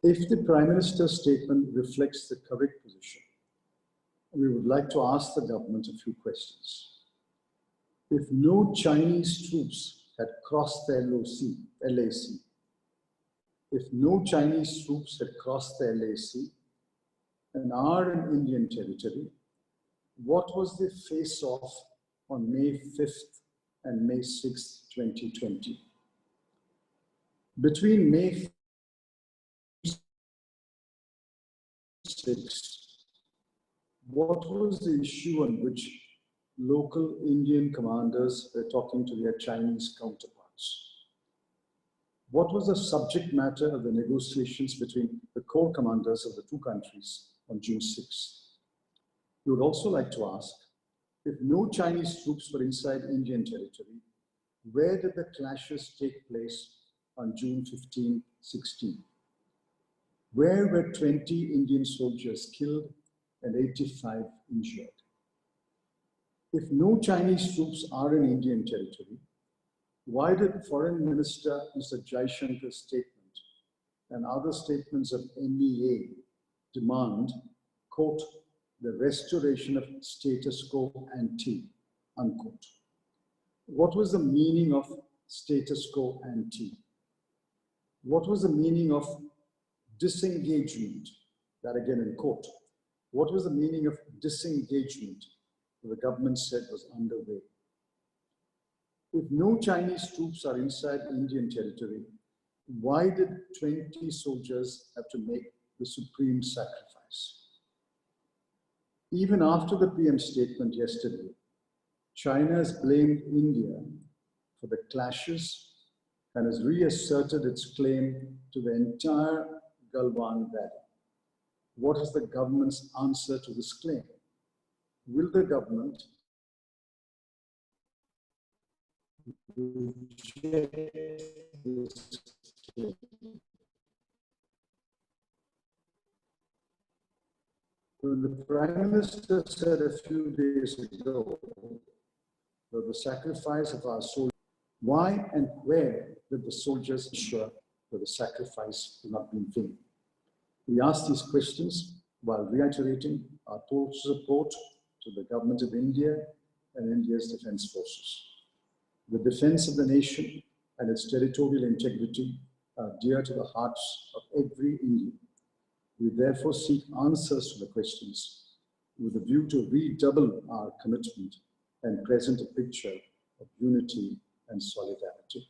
If the Prime Minister's statement reflects the correct position, we would like to ask the government a few questions. If no Chinese troops had crossed the LAC, if no Chinese troops had crossed the LAC and are in Indian territory, what was the face-off on May 5th and May 6th, 2020? Between May 6th, what was the issue on which local Indian commanders were talking to their Chinese counterparts? What was the subject matter of the negotiations between the corps commanders of the two countries on June 6th? We would also like to ask, if no Chinese troops were inside Indian territory, where did the clashes take place on June 15, 16? Where were 20 Indian soldiers killed and 85 injured? If no Chinese troops are in Indian territory, why did Foreign Minister Mr. Jaishankar's statement and other statements of MEA demand, quote, the restoration of status quo ante, unquote? What was the meaning of status quo ante? What was the meaning of disengagement? That again in quote. What was the meaning of disengagement that the government said was underway? If no Chinese troops are inside Indian territory, why did 20 soldiers have to make the supreme sacrifice? Even after the PM statement yesterday, China has blamed India for the clashes and has reasserted its claim to the entire Galwan Valley. What is the government's answer to this claim? Will the government reject this claim? When the Prime Minister said a few days ago that the sacrifice of our soldiers, why and where did the soldiers ensure that the sacrifice would not be in vain? We ask these questions while reiterating our total support to the Government of India and India's defense forces. The defense of the nation and its territorial integrity are dear to the hearts of every Indian. We therefore seek answers to the questions with a view to redouble our commitment and present a picture of unity and solidarity.